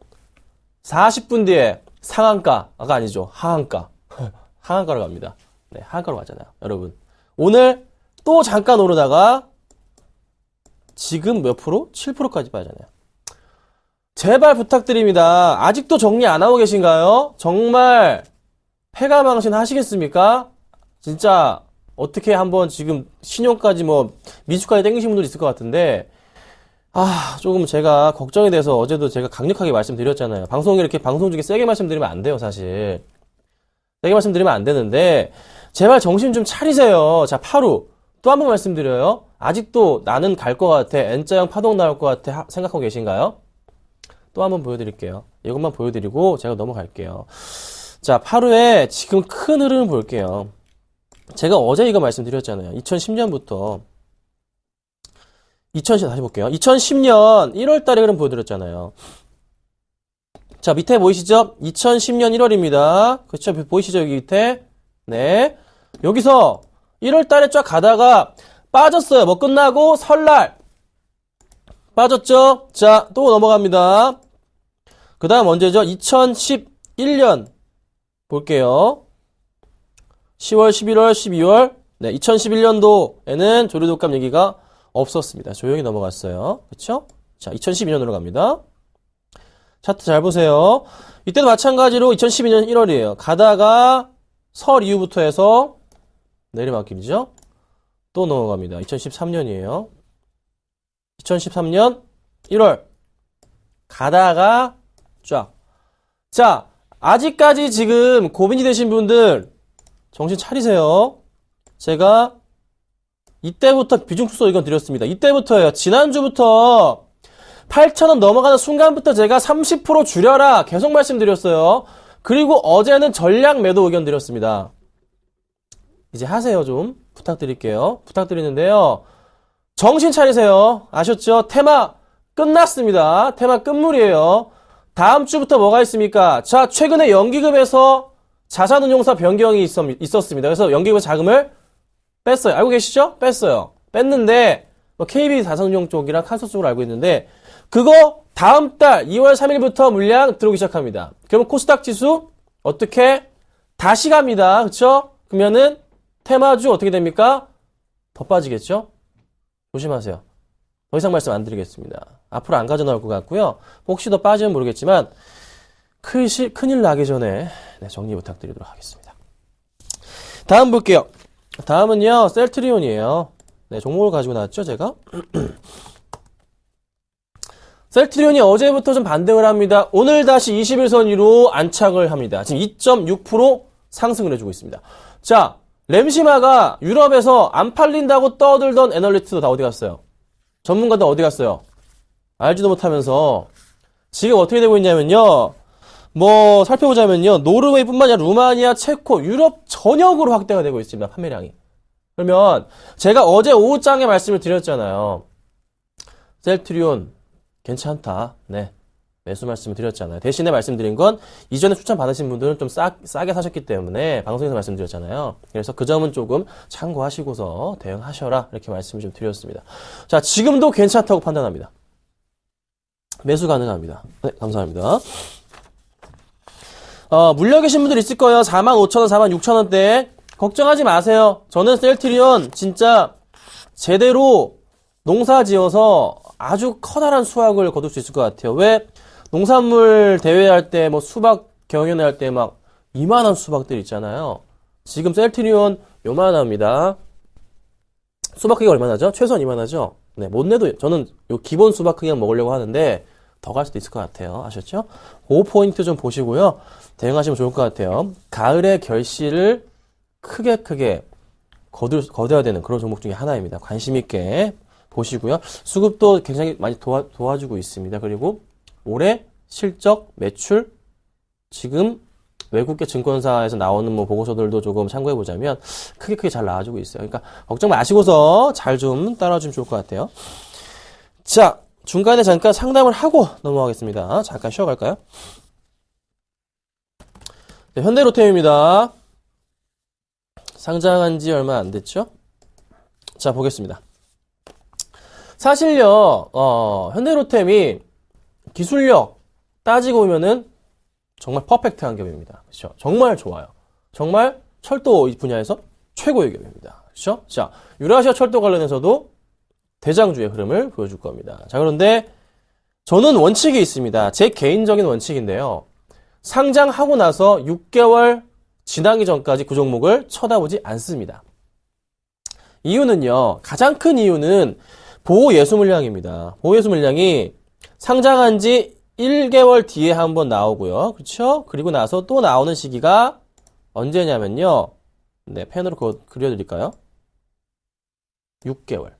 40분 뒤에 상한가가 아니죠. 하한가. 하한가로 갑니다. 네, 하한가로 가잖아요. 여러분. 오늘 또 잠깐 오르다가 지금 몇 프로? 7%까지 빠지잖아요. 제발 부탁드립니다. 아직도 정리 안 하고 계신가요? 정말 패가망신 하시겠습니까? 진짜 어떻게 한번 지금 신용까지 뭐 미주까지 땡기신 분들 있을 것 같은데 조금 제가 걱정이 돼서 어제도 제가 강력하게 말씀드렸잖아요. 방송 중에 세게 말씀드리면 안 돼요, 사실. 세게 말씀드리면 안 되는데 제발 정신 좀 차리세요. 자, 파루 또 한 번 말씀드려요. 아직도 나는 갈 것 같아. N자형 파동 나올 것 같아 생각하고 계신가요? 또 한 번 보여드릴게요. 이것만 보여드리고 제가 넘어갈게요. 자, 파루의 지금 큰 흐름을 볼게요. 제가 어제 이거 말씀드렸잖아요. 2010년부터 다시 볼게요. 2010년 1월 달에 흐름 보여드렸잖아요. 자, 밑에 보이시죠? 2010년 1월입니다. 그쵸? 보이시죠? 여기 밑에. 네. 여기서 1월 달에 쫙 가다가 빠졌어요. 뭐 끝나고 설날. 빠졌죠? 자, 또 넘어갑니다. 그 다음 언제죠? 2011년. 볼게요. 10월, 11월, 12월. 네, 2011년도에는 조류독감 얘기가 없었습니다. 조용히 넘어갔어요. 그쵸? 자, 2012년으로 갑니다. 차트 잘 보세요. 이때도 마찬가지로 2012년 1월이에요. 가다가 설 이후부터 해서 내리막길이죠. 또 넘어갑니다. 2013년이에요. 2013년 1월. 가다가 쫙. 자, 아직까지 지금 고민이 되신 분들 정신 차리세요. 제가 이때부터 비중 축소 의견 드렸습니다. 이때부터예요. 지난주부터 8,000원 넘어가는 순간부터 제가 30% 줄여라 계속 말씀드렸어요. 그리고 어제는 전량 매도 의견 드렸습니다. 이제 하세요. 좀 부탁드릴게요. 부탁드리는데요. 정신 차리세요. 아셨죠? 테마 끝났습니다. 테마 끝물이에요. 다음 주부터 뭐가 있습니까? 자, 최근에 연기금에서 자산운용사 변경이 있었습니다. 그래서 연기금 자금을 뺐어요. 알고 계시죠? 뺐어요. 뺐는데 뭐 KB 자산운용 쪽이랑 카소 쪽으로 알고 있는데 그거 다음 달 2월 3일부터 물량 들어오기 시작합니다. 그러면 코스닥 지수 어떻게? 다시 갑니다. 그쵸? 그러면은 테마주 어떻게 됩니까? 더 빠지겠죠? 조심하세요. 더 이상 말씀 안 드리겠습니다. 앞으로 안 가져 나올 것 같고요. 혹시 더 빠지면 모르겠지만 큰일 나기 전에 정리 부탁드리도록 하겠습니다. 다음 볼게요. 다음은요. 셀트리온이에요. 네, 종목을 가지고 나왔죠, 제가. 셀트리온이 어제부터 좀 반등을 합니다. 오늘 다시 21선 위로 안착을 합니다. 지금 2.6% 상승을 해주고 있습니다. 자, 램시마가 유럽에서 안 팔린다고 떠들던 애널리스트도 다 어디 갔어요? 전문가들 어디 갔어요? 알지도 못하면서 지금 어떻게 되고 있냐면요. 뭐 살펴보자면요. 노르웨이뿐만 아니라 루마니아, 체코, 유럽 전역으로 확대가 되고 있습니다. 판매량이. 그러면 제가 어제 오후장에 말씀을 드렸잖아요. 셀트리온 괜찮다. 네. 매수 말씀을 드렸잖아요. 대신에 말씀드린 건 이전에 추천 받으신 분들은 좀 싸게 사셨기 때문에 방송에서 말씀드렸잖아요. 그래서 그 점은 조금 참고하시고서 대응하셔라 이렇게 말씀을 좀 드렸습니다. 자, 지금도 괜찮다고 판단합니다. 매수 가능합니다. 네, 감사합니다. 물려 계신 분들 있을 거예요. 45,000원, 46,000원대. 걱정하지 마세요. 저는 셀트리온 진짜 제대로 농사 지어서 아주 커다란 수확을 거둘 수 있을 것 같아요. 왜? 농산물 대회할 때, 뭐 수박 경연회 할 때 막 이만한 수박들 있잖아요. 지금 셀트리온 요만합니다. 수박 크기가 얼마나죠? 최소한 이만하죠? 네, 못 내도 저는 요 기본 수박 크기만 먹으려고 하는데 더 갈 수도 있을 것 같아요. 아셨죠? 그 포인트 좀 보시고요. 대응하시면 좋을 것 같아요. 가을의 결실을 크게 거둬야 되는 그런 종목 중에 하나입니다. 관심 있게 보시고요. 수급도 굉장히 많이 도와주고 있습니다. 그리고 올해 실적, 매출, 지금 외국계 증권사에서 나오는 뭐 보고서들도 조금 참고해 보자면 크게 잘 나와주고 있어요. 그러니까 걱정 마시고서 잘 좀 따라주면 좋을 것 같아요. 자, 중간에 잠깐 상담을 하고 넘어가겠습니다. 잠깐 쉬어갈까요? 네, 현대로템입니다. 상장한 지 얼마 안 됐죠? 자, 보겠습니다. 사실요, 현대로템이 기술력 따지고 보면은 정말 퍼펙트한 기업입니다. 그렇죠? 정말 좋아요. 정말 철도 분야에서 최고의 기업입니다. 그렇죠? 자, 유라시아 철도 관련해서도 대장주의 흐름을 보여줄 겁니다. 자, 그런데 저는 원칙이 있습니다. 제 개인적인 원칙인데요. 상장하고 나서 6개월 지나기 전까지 그 종목을 쳐다보지 않습니다. 이유는요. 가장 큰 이유는 보호 예수 물량입니다. 보호 예수 물량이 상장한 지 1개월 뒤에 한번 나오고요. 그렇죠? 그리고 나서 또 나오는 시기가 언제냐면요. 네, 펜으로 그려드릴까요? 6개월.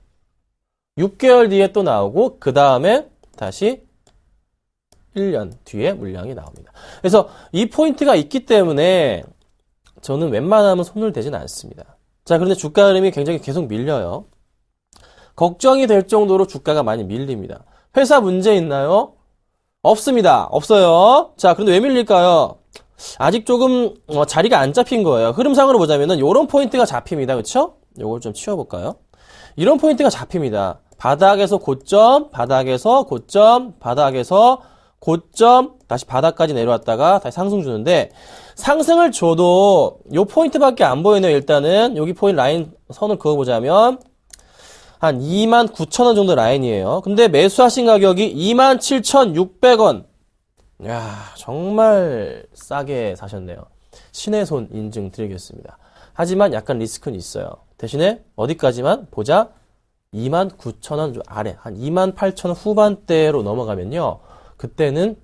6개월 뒤에 또 나오고 그 다음에 다시 1년 뒤에 물량이 나옵니다. 그래서 이 포인트가 있기 때문에 저는 웬만하면 손을 대진 않습니다. 자, 그런데 주가 흐름이 굉장히 계속 밀려요. 걱정이 될 정도로 주가가 많이 밀립니다. 회사 문제 있나요? 없습니다. 없어요. 자, 그런데 왜 밀릴까요? 아직 조금 자리가 안 잡힌 거예요. 흐름상으로 보자면은 요런 포인트가 잡힙니다. 그렇죠? 요걸 좀 치워볼까요? 이런 포인트가 잡힙니다. 바닥에서 고점, 바닥에서 고점, 바닥에서 고점, 다시 바닥까지 내려왔다가 다시 상승 주는데 상승을 줘도 요 포인트밖에 안 보이네요. 일단은 여기 포인트 라인 선을 그어보자면 한 29,000원 정도 라인이에요. 근데 매수하신 가격이 27,600원. 야, 정말 싸게 사셨네요. 신의 손 인증 드리겠습니다. 하지만 약간 리스크는 있어요. 대신에 어디까지만 보자. 29,000원 아래, 한 28,000원 후반대로 넘어가면요. 그때는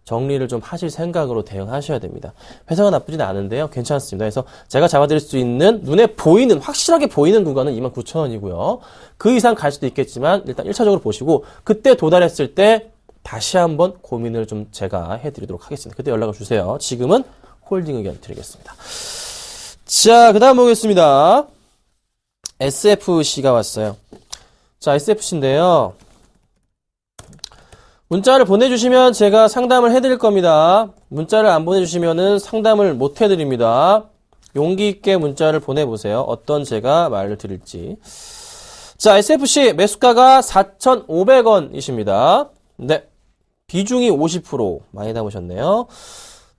정리를 좀 하실 생각으로 대응하셔야 됩니다. 회사가 나쁘진 않은데요. 괜찮습니다. 그래서 제가 잡아드릴 수 있는 눈에 보이는, 확실하게 보이는 구간은 29,000원이고요. 그 이상 갈 수도 있겠지만 일단 1차적으로 보시고 그때 도달했을 때 다시 한번 고민을 좀 제가 해드리도록 하겠습니다. 그때 연락을 주세요. 지금은 홀딩 의견 드리겠습니다. 자, 그 다음 보겠습니다. SFC가 왔어요. 자, SFC인데요. 문자를 보내주시면 제가 상담을 해드릴 겁니다. 문자를 안 보내주시면은 상담을 못 해드립니다. 용기 있게 문자를 보내보세요. 어떤 제가 말을 드릴지. 자, SFC 매수가가 4,500원이십니다. 네. 비중이 50% 많이 담으셨네요.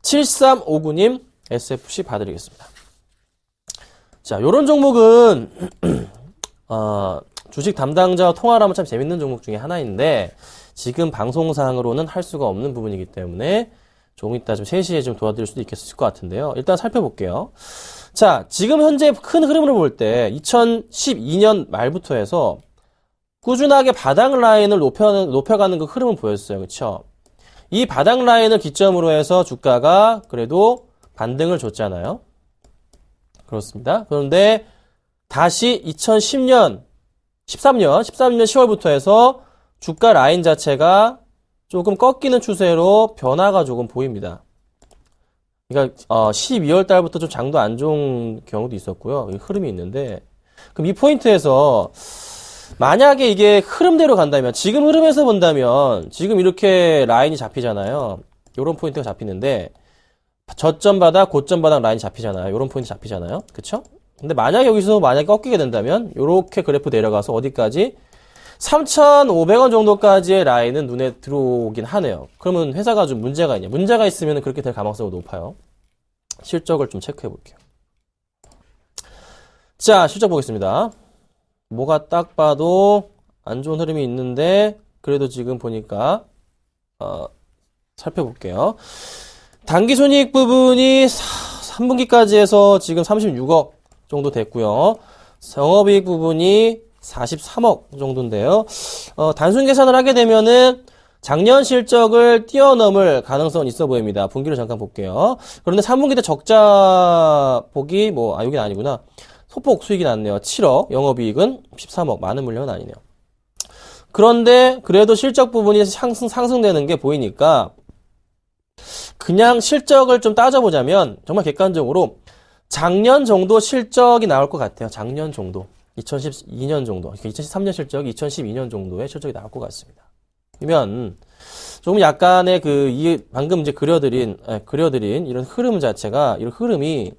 7359님 SFC 봐드리겠습니다. 자, 요런 종목은 주식 담당자와 통화를 하면 참 재밌는 종목 중에 하나인데 지금 방송상으로는 할 수가 없는 부분이기 때문에 조금 이따 좀 3시에 좀 도와드릴 수도 있을 것 같은데요. 일단 살펴볼게요. 자, 지금 현재 큰 흐름으로 볼 때 2012년 말부터 해서 꾸준하게 바닥 라인을 높여가는 그 흐름을 보였어요. 그렇죠? 이 바닥 라인을 기점으로 해서 주가가 그래도 반등을 줬잖아요. 그렇습니다. 그런데 다시 2013년 10월부터 해서 주가 라인 자체가 조금 꺾이는 추세로 변화가 조금 보입니다. 그러니까 12월 달부터 좀 장도 안 좋은 경우도 있었고요. 흐름이 있는데 그럼 이 포인트에서 만약에 이게 흐름대로 간다면 지금 흐름에서 본다면 지금 이렇게 라인이 잡히잖아요. 요런 포인트가 잡히는데 저점 바닥, 고점 바닥 라인이 잡히잖아요. 요런 포인트 잡히잖아요. 그쵸? 근데 만약에 여기서 꺾이게 된다면 요렇게 그래프 내려가서 어디까지? 3,500원 정도까지의 라인은 눈에 들어오긴 하네요. 그러면 회사가 좀 문제가 있냐? 문제가 있으면 그렇게 될 가능성이 높아요. 실적을 좀 체크해 볼게요. 자, 실적 보겠습니다. 뭐가 딱 봐도 안 좋은 흐름이 있는데 그래도 지금 보니까 살펴볼게요. 당기순이익 부분이 3분기까지 해서 지금 36억 정도 됐고요. 영업이익 부분이 43억 정도인데요. 단순 계산을 하게 되면은 작년 실적을 뛰어넘을 가능성은 있어 보입니다. 분기를 잠깐 볼게요. 그런데 3분기 때 적자 폭이 여긴 아니구나. 소폭 수익이 났네요. 7억, 영업이익은 13억, 많은 물량은 아니네요. 그런데 그래도 실적 부분이 상승되는 게 보이니까 그냥 실적을 좀 따져보자면 정말 객관적으로 작년 정도 실적이 나올 것 같아요. 작년 정도. 2012년 정도. 2013년 실적이 2012년 정도의 실적이 나올 것 같습니다. 그러면 조금 약간의 방금 이제 그려드린 이런 흐름 자체가, 이런 흐름이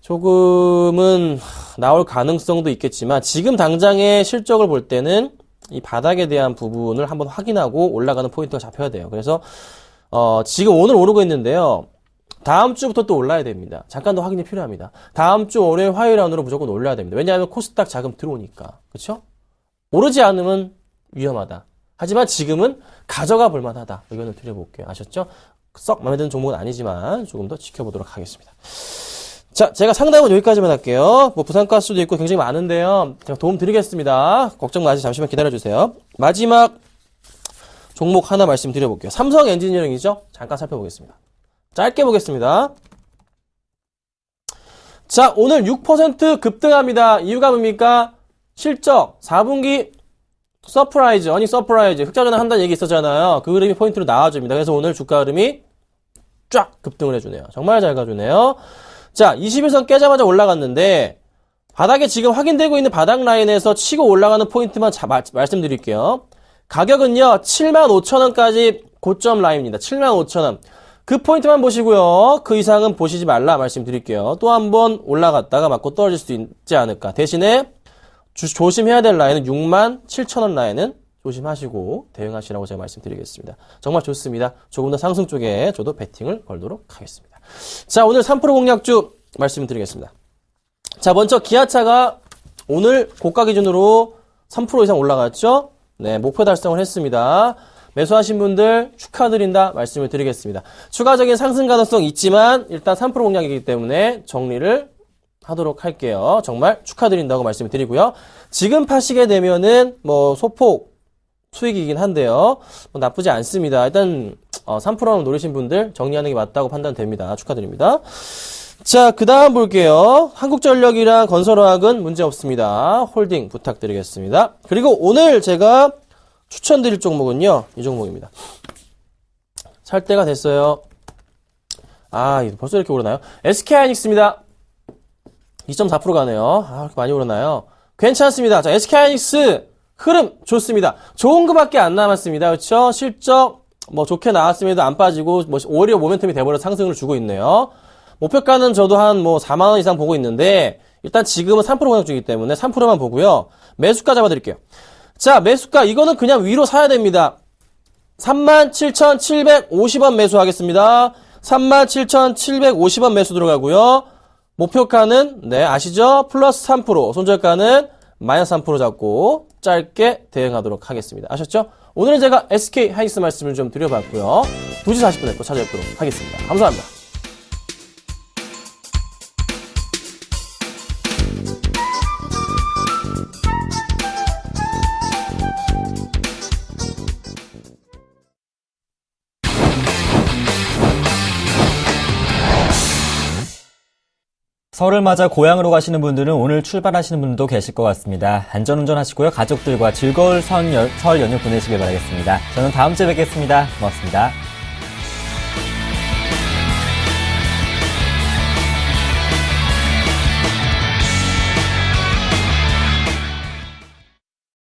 조금은 나올 가능성도 있겠지만 지금 당장의 실적을 볼 때는 이 바닥에 대한 부분을 한번 확인하고 올라가는 포인트가 잡혀야 돼요. 그래서 지금 오늘 오르고 있는데요. 다음 주부터 또 올라야 됩니다. 잠깐 더 확인이 필요합니다. 다음 주 월요일, 화요일 안으로 무조건 올라야 됩니다. 왜냐하면 코스닥 자금 들어오니까. 그렇죠? 오르지 않으면 위험하다. 하지만 지금은 가져가 볼 만하다. 의견을 드려볼게요. 아셨죠? 썩 마음에 드는 종목은 아니지만 조금 더 지켜보도록 하겠습니다. 자, 제가 상담은 여기까지만 할게요. 뭐 부산가스도 있고 굉장히 많은데요. 제가 도움 드리겠습니다. 걱정 마시고 잠시만 기다려주세요. 마지막 종목 하나 말씀드려볼게요. 삼성 엔지니어링이죠? 잠깐 살펴보겠습니다. 짧게 보겠습니다. 자, 오늘 6% 급등합니다. 이유가 뭡니까? 실적 4분기 서프라이즈, 어닝 서프라이즈, 흑자전환 한다는 얘기 있었잖아요. 그 흐름이 포인트로 나와줍니다. 그래서 오늘 주가 흐름이 쫙 급등을 해주네요. 정말 잘 가주네요. 자, 21선 깨자마자 올라갔는데 바닥에 지금 확인되고 있는 바닥 라인에서 치고 올라가는 포인트만 말씀드릴게요. 가격은요 75,000원까지 고점 라인입니다. 75,000원. 그 포인트만 보시고요. 그 이상은 보시지 말라 말씀드릴게요. 또 한 번 올라갔다가 맞고 떨어질 수 있지 않을까. 대신에 조심해야 될 라인은 67,000원 라인은 조심하시고 대응하시라고 제가 말씀드리겠습니다. 정말 좋습니다. 조금 더 상승 쪽에 저도 베팅을 걸도록 하겠습니다. 자, 오늘 3% 공략주 말씀드리겠습니다. 자, 먼저 기아차가 오늘 고가 기준으로 3% 이상 올라갔죠? 네, 목표 달성을 했습니다. 매수하신 분들 축하드린다 말씀을 드리겠습니다. 추가적인 상승 가능성 있지만 일단 3% 공략이기 때문에 정리를 하도록 할게요. 정말 축하드린다고 말씀을 드리고요. 지금 파시게 되면은 뭐 소폭 수익이긴 한데요. 뭐 나쁘지 않습니다. 일단 3%는 노리신 분들 정리하는 게 맞다고 판단됩니다. 축하드립니다. 자, 그 다음 볼게요. 한국전력이랑 건설화학은 문제 없습니다. 홀딩 부탁드리겠습니다. 그리고 오늘 제가 추천드릴 종목은요. 이 종목입니다. 살 때가 됐어요. 아, 벌써 이렇게 오르나요? SK하이닉스입니다. 2.4% 가네요. 아, 이렇게 많이 오르나요? 괜찮습니다. 자, SK하이닉스 흐름 좋습니다. 좋은 거밖에 안 남았습니다. 그렇죠? 실적 뭐 좋게 나왔음에도 안 빠지고 뭐 오히려 모멘텀이 돼버려 상승을 주고 있네요. 목표가는 저도 한 뭐 4만 원 이상 보고 있는데 일단 지금은 3% 공략 중이기 때문에 3%만 보고요. 매수가 잡아드릴게요. 자, 매수가 이거는 그냥 위로 사야 됩니다. 37,750원 매수하겠습니다. 37,750원 매수 들어가고요. 목표가는 네 아시죠? 플러스 3%, 손절가는 마이너스 3% 잡고 짧게 대응하도록 하겠습니다. 아셨죠? 오늘은 제가 SK하이닉스 말씀을 좀 드려봤고요. 2시 40분에 또 찾아뵙도록 하겠습니다. 감사합니다. 설을 맞아 고향으로 가시는 분들은 오늘 출발하시는 분들도 계실 것 같습니다. 안전운전 하시고요. 가족들과 즐거운 설 연휴 보내시길 바라겠습니다. 저는 다음 주에 뵙겠습니다. 고맙습니다.